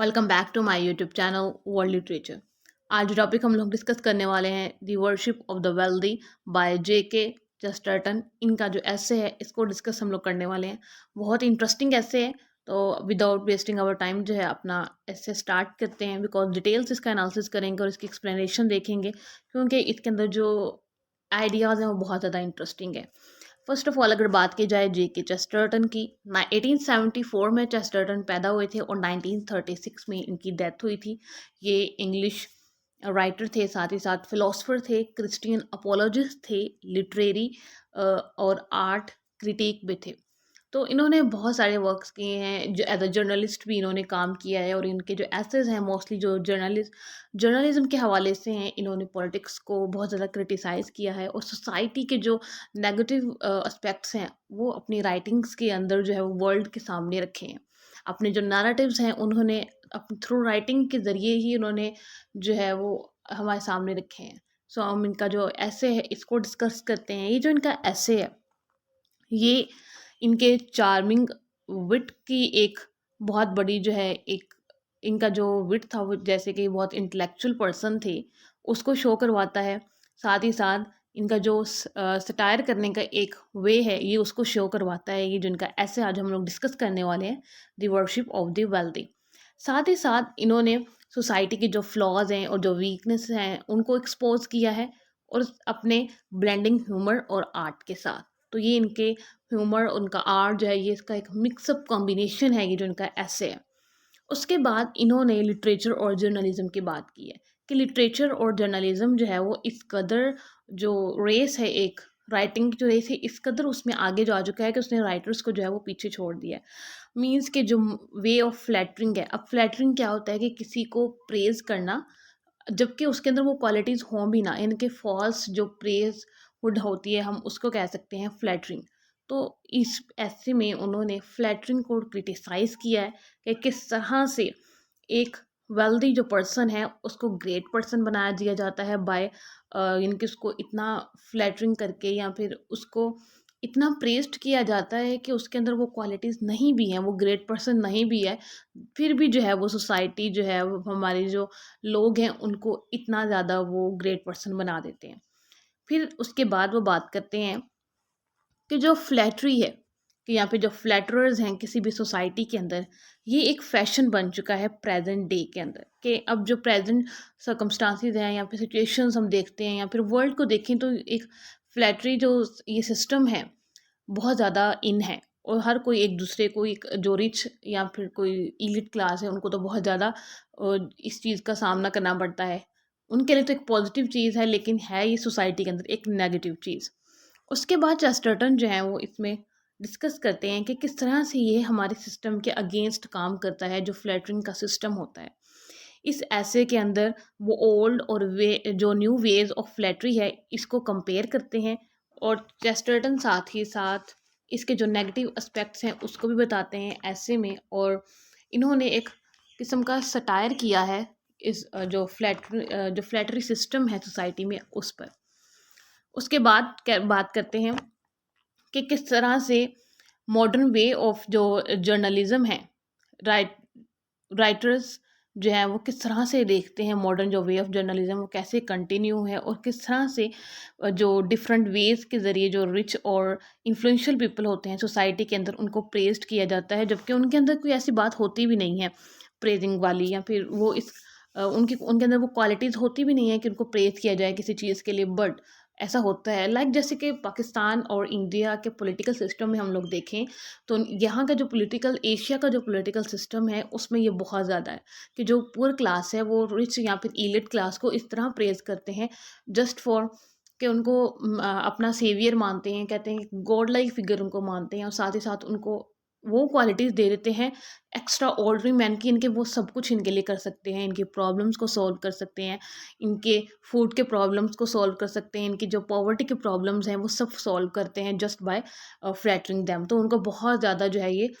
Welcome back to my YouTube channel World Literature. आज जो topic हम लोग डिस्कस करने वाले हैं the worship of the wealthy by J.K. Chesterton. इनका जो ऐसे है इसको डिस्कस हम लोग करने वाले हैं। बहुत इंटरेस्टिंग ऐसे है। तो विदाउट वेस्टिंग आवर टाइम जो है अपना ऐसे स्टार्ट करते हैं, बिकॉज डिटेल्स इसका एनालिसिस करेंगे और इसकी एक्सप्लेनेशन देखेंगे, क्योंकि इसके अंदर जो आइडियाज़ हैं वो बहुत ज़्यादा इंटरेस्टिंग है। फर्स्ट ऑफ ऑल अगर बात की जाए J.K. चेस्टरटन की, 1874 में चेस्टरटन पैदा हुए थे और 1936 में इनकी डेथ हुई थी। ये इंग्लिश राइटर थे, साथ ही साथ फिलोसफर थे, क्रिश्चियन अपोलॉजिस्ट थे, लिटरेरी और आर्ट क्रिटिक भी थे। तो इन्होंने बहुत सारे वर्क्स किए हैं, जो एज अ जर्नलिस्ट भी इन्होंने काम किया है, और इनके जो एसेज हैं मोस्टली जो जर्नलिज्म के हवाले से हैं। इन्होंने पॉलिटिक्स को बहुत ज़्यादा क्रिटिसाइज़ किया है और सोसाइटी के जो नेगेटिव एस्पेक्ट्स हैं वो अपनी राइटिंग्स के अंदर जो है वो वर्ल्ड के सामने रखे हैं। अपने जो नैरेटिव्स हैं उन्होंने थ्रू राइटिंग के ज़रिए ही उन्होंने जो है वो हमारे सामने रखे हैं। सो हम इनका जो ऐसे है इसको डिस्कस करते हैं। ये जो इनका ऐसे है, ये इनके चार्मिंग विट की एक बहुत बड़ी जो है एक इनका जो विट था वो जैसे कि बहुत इंटेलेक्चुअल पर्सन थे उसको शो करवाता है। साथ ही साथ इनका जो सटायर करने का एक वे है ये उसको शो करवाता है। ये जो इनका ऐसे आज हम लोग डिस्कस करने वाले हैं, the worship of the wealthy. साथ ही साथ इन्होंने सोसाइटी के जो फ्लॉज हैं और जो वीकनेस हैं उनको एक्सपोज किया है, और अपने ब्लेंडिंग ह्यूमर और आर्ट के साथ। तो ये इनके ह्यूमर, उनका आर्ट जो है ये इसका एक मिक्सअप कॉम्बिनेशन है, ये जो इनका ऐसे है। उसके बाद इन्होंने लिटरेचर और जर्नलिज्म की बात की है कि लिटरेचर और जर्नलिज्म जो है वो इस कदर जो रेस है, एक राइटिंग की जो रेस है इस कदर उसमें आगे जो आ चुका है कि उसने राइटर्स को जो है वो पीछे छोड़ दिया है। मीन्स के जो वे ऑफ फ्लैटरिंग है, अब फ्लैटरिंग क्या होता है कि किसी को प्रेज करना जबकि उसके अंदर वो क्वालिटीज़ हों भी ना, इनके फॉल्स जो प्रेज वुड होती है हम उसको कह सकते हैं फ्लैटरिंग। तो इस ऐसे में उन्होंने फ्लैटरिंग को क्रिटिसाइज़ किया है कि किस तरह से एक वेल्दी जो पर्सन है उसको ग्रेट पर्सन बनाया दिया जाता है बाय इनके उसको इतना फ्लैटरिंग करके, या फिर उसको इतना प्रेस्ड किया जाता है कि उसके अंदर वो क्वालिटीज़ नहीं भी हैं, वो ग्रेट पर्सन नहीं भी है, फिर भी जो है वो सोसाइटी जो है वो हमारे जो लोग हैं उनको इतना ज़्यादा वो ग्रेट पर्सन बना देते हैं। फिर उसके बाद वो बात करते हैं कि जो फ्लैटरी है, कि यहाँ पे जो फ्लैटरर्स हैं किसी भी सोसाइटी के अंदर, ये एक फैशन बन चुका है प्रेजेंट डे के अंदर। कि अब जो प्रेजेंट सर्कमस्टांसिस हैं या फिर सिचुएशंस हम देखते हैं या फिर वर्ल्ड को देखें, तो एक फ्लैटरी जो ये सिस्टम है बहुत ज़्यादा इन है। और हर कोई एक दूसरे को, एक जो रिच या फिर कोई इलिट क्लास है उनको तो बहुत ज़्यादा इस चीज़ का सामना करना पड़ता है। उनके लिए तो एक पॉजिटिव चीज़ है, लेकिन है ये सोसाइटी के अंदर एक नेगेटिव चीज़। उसके बाद चेस्टरटन जो है वो इसमें डिस्कस करते हैं कि किस तरह से ये हमारे सिस्टम के अगेंस्ट काम करता है, जो फ्लैटरिंग का सिस्टम होता है। इस ऐसे के अंदर वो ओल्ड और वे जो न्यू वेज ऑफ फ्लैटरी है इसको कंपेयर करते हैं, और चेस्टरटन साथ ही साथ इसके जो नेगेटिव एस्पेक्ट्स हैं उसको भी बताते हैं ऐसे में। और इन्होंने एक किस्म का सटायर किया है इस जो फ्लैटरी सिस्टम है सोसाइटी में उस पर। उसके बाद बात करते हैं कि किस तरह से मॉडर्न वे ऑफ जो जर्नलिज्म है, राइट राइटर्स जो हैं वो किस तरह से देखते हैं मॉडर्न जो वे ऑफ जर्नलिज्म वो कैसे कंटिन्यू है, और किस तरह से जो डिफरेंट वेज के ज़रिए जो रिच और इन्फ्लुएंशियल पीपल होते हैं सोसाइटी के अंदर उनको प्रेज्ड किया जाता है, जबकि उनके अंदर कोई ऐसी बात होती भी नहीं है प्रेजिंग वाली, या फिर वो उनके अंदर वो क्वालिटीज़ होती भी नहीं है कि उनको प्रेज किया जाए किसी चीज़ के लिए। बट ऐसा होता है, लाइक जैसे कि पाकिस्तान और इंडिया के पॉलिटिकल सिस्टम में हम लोग देखें, तो यहाँ का जो पॉलिटिकल एशिया का जो पॉलिटिकल सिस्टम है उसमें ये बहुत ज़्यादा है कि जो पुअर क्लास है वो रिच या फिर इलिट क्लास को इस तरह प्रेज करते हैं जस्ट फॉर कि उनको अपना सेवियर मानते हैं, कहते हैं गॉड लाइक फिगर उनको मानते हैं, और साथ ही साथ उनको वो क्वालिटीज़ दे देते हैं एक्स्ट्रा ऑर्डनरी मैन की, इनके वो सब कुछ इनके लिए कर सकते हैं, इनकी प्रॉब्लम्स को सॉल्व कर सकते हैं, इनके फूड के प्रॉब्लम्स को सॉल्व कर सकते हैं, इनकी जो पॉवर्टी के प्रॉब्लम्स हैं वो सब सॉल्व करते हैं जस्ट बाय फ्लैटरिंग दैम। तो उनको बहुत ज़्यादा जो है ये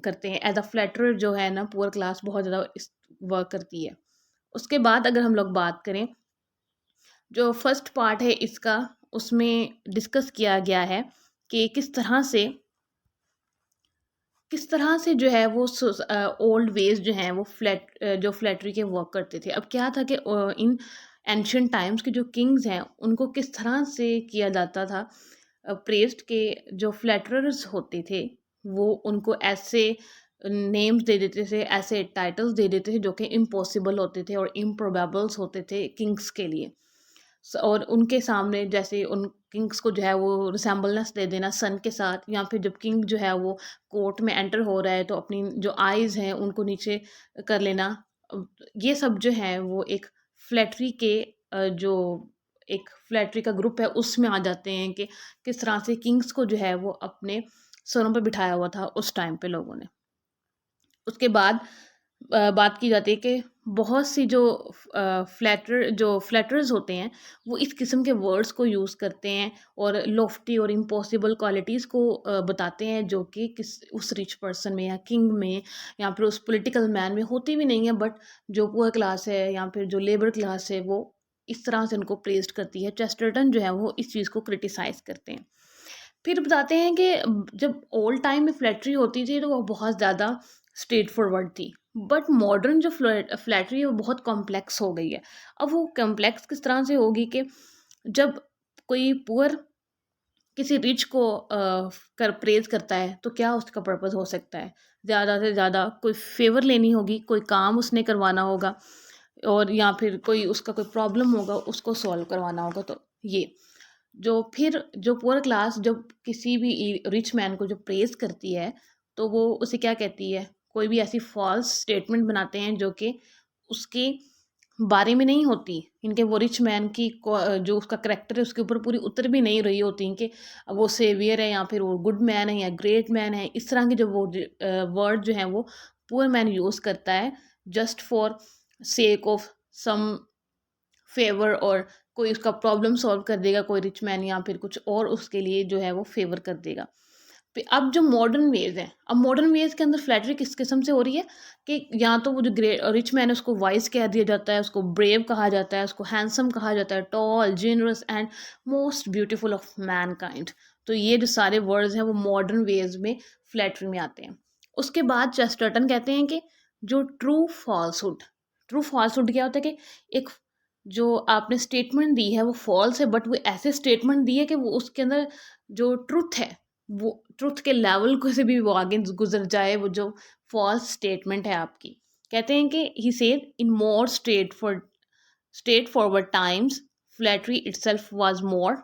करते हैं एज अ फ्लैटरर जो है ना, पुअर क्लास बहुत ज़्यादा इस वर्क करती है। उसके बाद अगर हम लोग बात करें, जो फर्स्ट पार्ट है इसका, उसमें डिस्कस किया गया है कि किस तरह से किस तरह से जो है वो ओल्ड वेज जो हैं वो जो फ्लैटरी के वर्क करते थे। अब क्या था कि इन एंशिएंट टाइम्स के जो किंग्स हैं उनको किस तरह से किया जाता था प्रेस्ड के जो फ्लैटरर्स होते थे वो उनको ऐसे नेम्स दे देते थे, ऐसे टाइटल्स दे देते थे जो कि इम्पॉसिबल होते थे और इम्प्रोबेबल्स होते थे किंग्स के लिए। और उनके सामने जैसे उन किंग्स को जो है वो रिसेम्बलनेस दे देना सन के साथ, या फिर जब किंग जो है वो कोर्ट में एंटर हो रहा है तो अपनी जो आईज हैं उनको नीचे कर लेना। ये सब जो है वो एक फ्लैटरी के जो एक फ्लैटरी का ग्रुप है उसमें आ जाते हैं कि किस तरह से किंग्स को जो है वो अपने सरों पर बिठाया हुआ था उस टाइम पे लोगों ने। उसके बाद बात की जाती है कि बहुत सी जो फ्लैटर्स होते हैं वो इस किस्म के वर्ड्स को यूज़ करते हैं और लॉफ्टी और इम्पॉसिबल क्वालिटीज़ को बताते हैं जो कि किस उस रिच पर्सन में या किंग में या फिर उस पॉलिटिकल मैन में होती भी नहीं है, बट जो पुअर क्लास है या फिर जो लेबर क्लास है वो इस तरह से उनको प्रेज्ड करती है। चेस्टरटन जो है वो इस चीज़ को क्रिटिसाइज़ करते हैं। फिर बताते हैं कि जब ओल्ड टाइम में फ्लैटरी होती थी तो वो बहुत ज़्यादा स्ट्रेट फॉरवर्ड थी, बट मॉडर्न जो फ्लैटरी है वो बहुत कॉम्प्लेक्स हो गई है। अब वो कॉम्प्लेक्स किस तरह से होगी कि जब कोई पुअर किसी रिच को कर प्रेज करता है तो क्या उसका पर्पस हो सकता है? ज़्यादा से ज़्यादा कोई फेवर लेनी होगी, कोई काम उसने करवाना होगा, और या फिर कोई उसका कोई प्रॉब्लम होगा उसको सॉल्व करवाना होगा। तो ये जो पुअर क्लास जब किसी भी रिच मैन को जो प्रेज़ करती है, तो वो उसे क्या कहती है? कोई भी ऐसी फ़ॉल्स स्टेटमेंट बनाते हैं जो कि उसके बारे में नहीं होती। इनके वो रिच मैन की जो उसका करैक्टर है उसके ऊपर पूरी उतर भी नहीं रही होती कि वो सेवियर है या फिर वो गुड मैन है या ग्रेट मैन है। इस तरह के जो वो वर्ड जो हैं वो पुअर मैन यूज़ करता है just for sake of some favour, और कोई उसका प्रॉब्लम सॉल्व कर देगा कोई रिच मैन या फिर कुछ और उसके लिए जो है वो फ़ेवर कर देगा। अब जो मॉडर्न वेज़ हैं, अब मॉडर्न वेज़ के अंदर फ्लैटरी किस किस्म से हो रही है कि या तो वो जो रिच मैन है उसको वाइज़ कह दिया जाता है, उसको ब्रेव कहा जाता है, उसको हैंडसम कहा जाता है, tall, generous and most beautiful of mankind. तो ये जो सारे वर्ड्स हैं वो मॉडर्न वेज़ में फ्लैटरी में आते हैं। उसके बाद चेस्टरटन कहते हैं कि जो ट्रू फ़ॉल्सहुड क्या होता है कि एक जो आपने स्टेटमेंट दी है वो फ़ॉल्स है, बट वो ऐसे स्टेटमेंट दी है कि वो उसके अंदर जो ट्रुथ है वो ट्रुथ के लेवल को से भी वो आगे गुज़र जाए, वो जो फ़ॉल्स स्टेटमेंट है आपकी। कहते हैं कि he said in more straight forward times flattery itself was more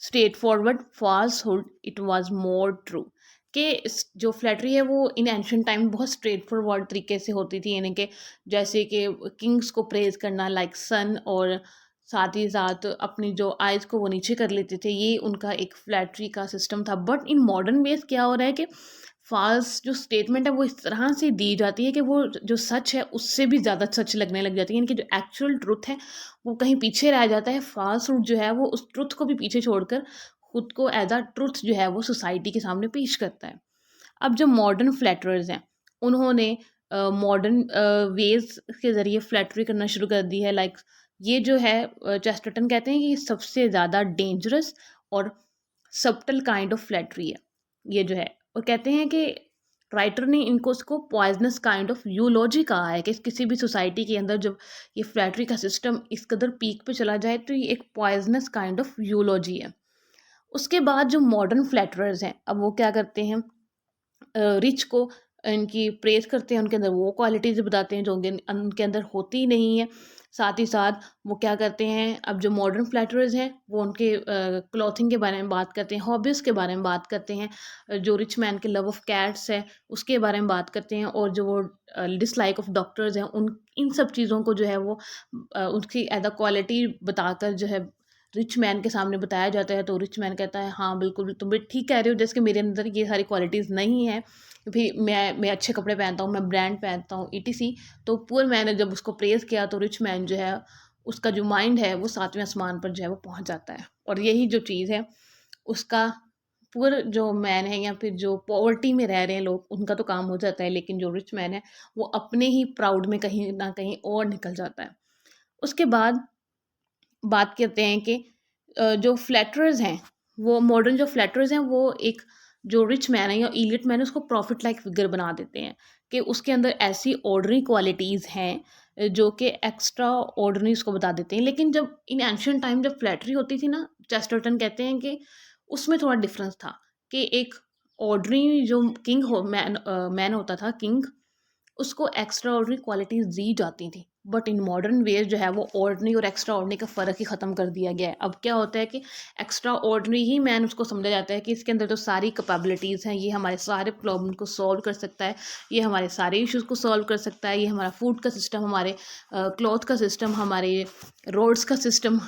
straight forward falsehood it was more true. कि जो फ्लैटरी है वो इन एंशिएंट टाइम बहुत स्ट्रेट फॉरवर्ड तरीके से होती थी, यानी कि जैसे कि किंग्स को प्रेज करना लाइक सन, और साथ ही साथ अपनी जो आइज को वो नीचे कर लेते थे, ये उनका एक फ्लैटरी का सिस्टम था। बट इन मॉडर्न वेज क्या हो रहा है कि फाल्स जो स्टेटमेंट है वो इस तरह से दी जाती है कि वो जो सच है उससे भी ज़्यादा सच लगने लग जाती है, यानी कि जो एक्चुअल ट्रुथ है वो कहीं पीछे रह जाता है। फ़ाल्सूट जो है वो उस ट्रुथ को भी पीछे छोड़कर खुद को एज़ अ ट्रुथ जो है वो सोसाइटी के सामने पेश करता है। अब जो मॉडर्न फ्लैटरर्स हैं उन्होंने मॉडर्न वेज़ के ज़रिए फ्लैटरी करना शुरू कर दी है। लाइक ये जो है चेस्टरटन कहते हैं कि ये सबसे ज़्यादा डेंजरस और सबटल काइंड ऑफ फ्लैटरी है ये जो है। और कहते हैं कि राइटर ने इनको उसको पॉइजनस काइंड ऑफ यूलॉजी कहा है कि किसी भी सोसाइटी के अंदर जब ये फ्लैटरी का सिस्टम इस कदर पीक पे चला जाए तो ये एक पॉइजनस काइंड ऑफ यूलॉजी है। उसके बाद जो मॉडर्न फ्लैटरर्स हैं अब वो क्या करते हैं, रिच को इनकी प्रेज़ करते हैं, उनके अंदर वो क्वालिटीज़ बताते हैं जो उनके अंदर होती ही नहीं है। साथ ही साथ वो क्या करते हैं, अब जो मॉडर्न फ्लैटरर्स हैं वो उनके क्लॉथिंग के बारे में बात करते हैं, हॉबीज़ के बारे में बात करते हैं, जो रिच मैन के लव ऑफ कैट्स है उसके बारे में बात करते हैं, और जो वो डिसलाइक ऑफ डॉक्टर्स हैं उन इन सब चीज़ों को जो है वो उसकी एज़ अ क्वालिटी बताकर जो है रिच मैन के सामने बताया जाता है। तो रिच मैन कहता है हाँ बिल्कुल तुम भी ठीक कह रहे हो, जैसे कि मेरे अंदर ये सारी क्वालिटीज़ नहीं है, फिर मैं अच्छे कपड़े पहनता हूँ, मैं ब्रांड पहनता हूँ ईटीसी। तो पुअर मैन ने जब उसको प्रेज़ किया तो रिच मैन जो है उसका जो माइंड है वो सातवें आसमान पर जो है वो पहुँच जाता है। और यही जो चीज़ है उसका पुअर जो मैन है या फिर जो पॉवर्टी में रह रहे हैं लोग उनका तो काम हो जाता है, लेकिन जो रिच मैन है वो अपने ही प्राउड में कहीं ना कहीं और निकल जाता है। उसके बाद बात करते हैं कि जो फ्लैटरर्स हैं वो मॉडर्न जो फ्लैटरर्स हैं वो एक जो रिच मैन है या इलिट मैन है उसको प्रॉफिट लाइक फिगर बना देते हैं कि उसके अंदर ऐसी ऑर्डनरी क्वालिटीज़ हैं जो कि एक्स्ट्रा ऑर्डनरी उसको बता देते हैं। लेकिन जब इन एंशियंट टाइम जब फ्लैटरी होती थी ना, चेस्टरटन कहते हैं कि उसमें थोड़ा डिफरेंस था कि एक ऑर्डनरी जो किंग हो मैन होता था किंग, उसको एक्स्ट्रा ऑर्डिनरी क्वालिटीज़ दी जाती थी। बट इन मॉडर्न वेज जो है वो ऑर्डिनरी और एक्स्ट्रा ऑर्डिनरी का फ़र्क ही ख़त्म कर दिया गया है। अब क्या होता है कि एक्स्ट्रा ऑर्डिनरी ही मैन उसको समझा जाता है कि इसके अंदर जो सारी कैपेबिलिटीज़ हैं, ये हमारे सारे प्रॉब्लम को सॉल्व कर सकता है, ये हमारे सारे इश्यूज़ को सॉल्व कर सकता है, ये हमारा फूड का सिस्टम, हमारे क्लॉथ का सिस्टम, हमारे रोड्स का सिस्टम,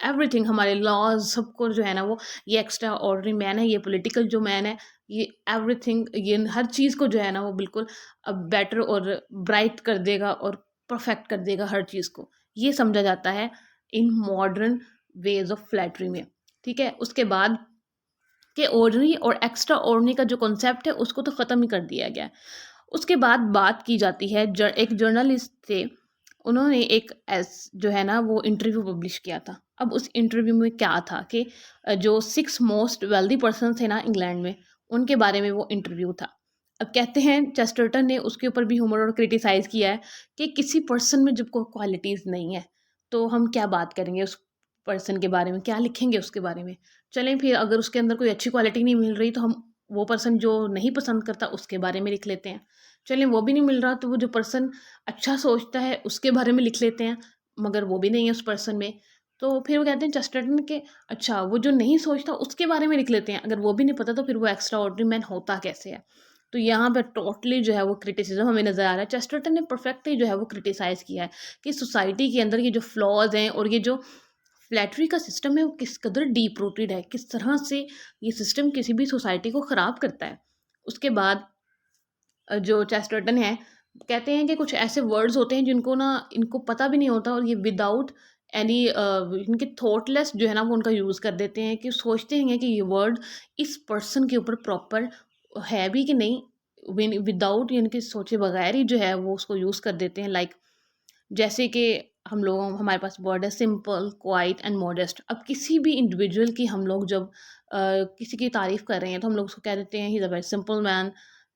एवरीथिंग, हमारे लॉज, सबको जो है ना वो ये एक्स्ट्रा ऑर्डिनरी मैन है, ये पॉलिटिकल जो मैन है, ये एवरीथिंग, ये हर चीज़ को जो है ना वो बिल्कुल बेटर और ब्राइट कर देगा और परफेक्ट कर देगा हर चीज़ को। ये समझा जाता है in modern ways of flattery में। ठीक है, उसके बाद कि ऑर्डिनरी और एक्स्ट्रा ऑर्डिनरी का जो कॉन्सेप्ट है उसको तो ख़त्म ही कर दिया गया है। उसके बाद बात की जाती है, एक जर्नलिस्ट थे, उन्होंने एक जो है ना वो इंटरव्यू पब्लिश किया था। अब उस इंटरव्यू में क्या था कि जो 6 मोस्ट वेल्दी पर्सन थे ना इंग्लैंड में, उनके बारे में वो इंटरव्यू था। अब कहते हैं चेस्टरटन ने उसके ऊपर भी ह्यूमर और क्रिटिसाइज़ किया है कि किसी पर्सन में जब कोई क्वालिटीज़ नहीं है, तो हम क्या बात करेंगे उस पर्सन के बारे में, क्या लिखेंगे उसके बारे में? चलें फिर, अगर उसके अंदर कोई अच्छी क्वालिटी नहीं मिल रही तो हम वो पर्सन जो नहीं पसंद करता उसके बारे में लिख लेते हैं। चलें वो भी नहीं मिल रहा तो वो जो पर्सन अच्छा सोचता है उसके बारे में लिख लेते हैं, मगर वो भी नहीं है उस पर्सन में। तो फिर वो कहते हैं चेस्टरटन के अच्छा वो जो नहीं सोचता उसके बारे में लिख लेते हैं, अगर वो भी नहीं पता तो फिर वो एक्स्ट्रा ऑर्डिनरी मैन होता कैसे है? तो यहाँ पे टोटली जो है वो क्रिटिसिज्म हमें नज़र आ रहा है। चेस्टरटन ने परफेक्टली जो है वो क्रिटिसाइज़ किया है कि सोसाइटी के अंदर ये जो फ्लॉज़ हैं और ये जो फ्लैटरी का सिस्टम है वो किस कदर डीप रूटेड है, किस तरह से ये सिस्टम किसी भी सोसाइटी को ख़राब करता है। उसके बाद जो चेस्टरटन है, कहते हैं कि कुछ ऐसे वर्ड्स होते हैं जिनको ना इनको पता भी नहीं होता और ये विदाउट एनी इनके थॉटलेस जो है ना वो उनका यूज़ कर देते हैं कि सोचते हैं कि ये वर्ड इस पर्सन के ऊपर प्रॉपर है भी कि नहीं, विदाउट इनके सोचे बगैर ही जो है वो उसको यूज़ कर देते हैं। लाइक जैसे कि हमारे पास वर्ड है सिंपल, क्वाइट एंड मॉडेस्ट। अब किसी भी इंडिविजुअल की हम लोग जब किसी की तारीफ़ कर रहे हैं तो हम लोग उसको कह देते हैं he is a very simple man,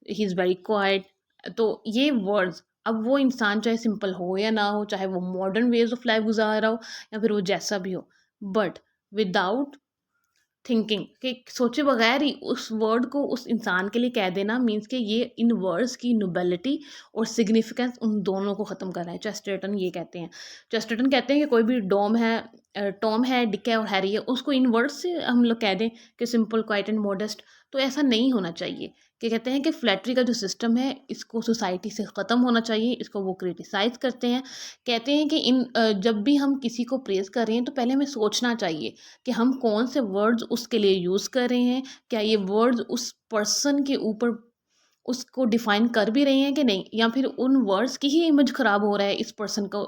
he is very quite. तो ये वर्ड्स, अब वो इंसान चाहे सिंपल हो या ना हो, चाहे वो मॉडर्न वेज ऑफ लाइफ गुजार रहा हो या फिर वो जैसा भी हो, बट विदाउट थिंकिंग कि सोचे बगैर ही उस वर्ड को उस इंसान के लिए कह देना मीन्स कि ये इन वर्ड्स की नोबेलिटी और सिग्निफिकेंस उन दोनों को ख़त्म कर रहा है। चेस्टरटन ये कहते हैं, चेस्टरटन कहते हैं कि कोई भी टॉम है, डिक है और हैरी है, उसको इन वर्ड्स से हम लोग कह दें कि सिंपल, क्वाइट एंड मॉडेस्ट, तो ऐसा नहीं होना चाहिए। कि कहते हैं कि फ्लैटरी का जो सिस्टम है इसको सोसाइटी से ख़त्म होना चाहिए, इसको वो क्रिटिसाइज़ करते हैं। कहते हैं कि जब भी हम किसी को प्रेज़ कर रहे हैं तो पहले हमें सोचना चाहिए कि हम कौन से वर्ड्स उसके लिए यूज़ कर रहे हैं, क्या ये वर्ड्स उस पर्सन के ऊपर उसको डिफ़ाइन कर भी रहे हैं कि नहीं, या फिर उन वर्ड्स की ही इमेज ख़राब हो रहा है इस पर्सन को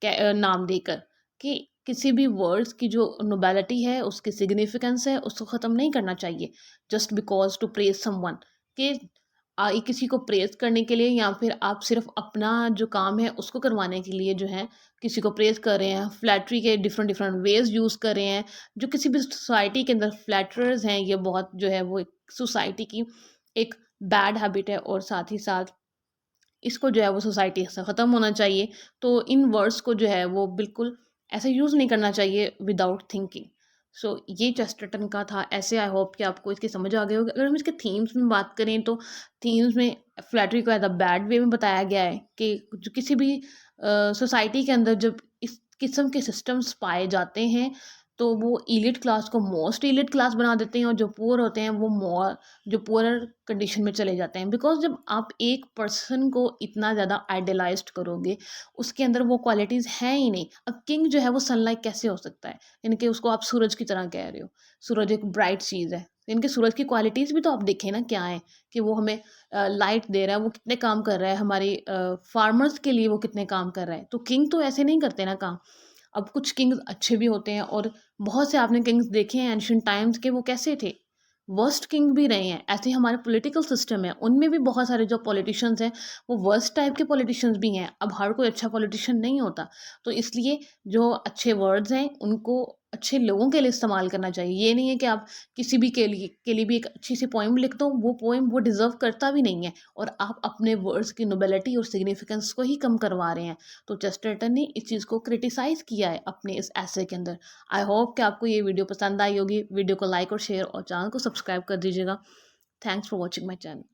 नाम देकर। कि किसी भी वर्ड्स की जो नोबेलिटी है, उसकी सिग्निफिकेंस है, उसको ख़त्म नहीं करना चाहिए just because to praise someone. कि किसी को प्रेज़ करने के लिए या फिर आप सिर्फ़ अपना जो काम है उसको करवाने के लिए जो है किसी को प्रेज़ कर रहे हैं, फ्लैटरी के डिफ़रेंट डिफ़रेंट वेज़ यूज़ कर रहे हैं। जो किसी भी सोसाइटी के अंदर फ्लैटरर्स हैं, ये बहुत जो है वो एक सोसाइटी की एक बैड हैबिट है और साथ ही साथ इसको जो है वो सोसाइटी से ख़त्म होना चाहिए। तो इन वर्ड्स को जो है वो बिल्कुल ऐसे यूज़ नहीं करना चाहिए विदाउट थिंकिंग। सो ये चेस्टरटन का था। ऐसे आई होप कि आपको इसकी समझ आ गई होगी। अगर हम इसके थीम्स में बात करें तो थीम्स में फ्लैटरी को एज़ अ बैड वे में बताया गया है कि जो किसी भी सोसाइटी के अंदर जब इस किस्म के सिस्टम्स पाए जाते हैं तो वो एलीट क्लास को मोस्ट एलीट क्लास बना देते हैं और जो पुअर होते हैं वो मोर जो पुअर कंडीशन में चले जाते हैं। बिकॉज जब आप एक पर्सन को इतना ज़्यादा आइडलाइज्ड करोगे, उसके अंदर वो क्वालिटीज़ हैं ही नहीं। अब किंग जो है वो सनलाइट कैसे हो सकता है? यानी कि उसको आप सूरज की तरह कह रहे हो। सूरज एक ब्राइट चीज़ है, इनके सूरज की क्वालिटीज़ भी तो आप देखें ना क्या है, कि वो हमें लाइट दे रहा है, वो कितने काम कर रहा है, हमारे फार्मर्स के लिए वो कितने काम कर रहा है। तो किंग तो ऐसे नहीं करते ना काम। अब कुछ किंग्स अच्छे भी होते हैं और बहुत से आपने किंग्स देखे हैं एंशिएंट टाइम्स के, वो कैसे थे, वर्स्ट किंग भी रहे हैं। ऐसे ही हमारे पॉलिटिकल सिस्टम है, उनमें भी बहुत सारे जो पॉलिटिशियंस हैं वो वर्स्ट टाइप के पॉलिटिशियंस भी हैं। अब हर कोई अच्छा पॉलिटिशियन नहीं होता, तो इसलिए जो अच्छे वर्ड्स हैं उनको अच्छे लोगों के लिए इस्तेमाल करना चाहिए। ये नहीं है कि आप किसी भी के लिए भी एक अच्छी-सी पोएम लिख दो, वो पोएम वो डिज़र्व करता भी नहीं है और आप अपने वर्ड्स की नोबेलिटी और सिग्निफिकेंस को ही कम करवा रहे हैं। तो चेस्टरटन ने इस चीज़ को क्रिटिसाइज़ किया है अपने इस एसे के अंदर। आई होप कि आपको ये वीडियो पसंद आई होगी। वीडियो को लाइक और शेयर और चैनल को सब्सक्राइब कर दीजिएगा। Thanks for watching my channel.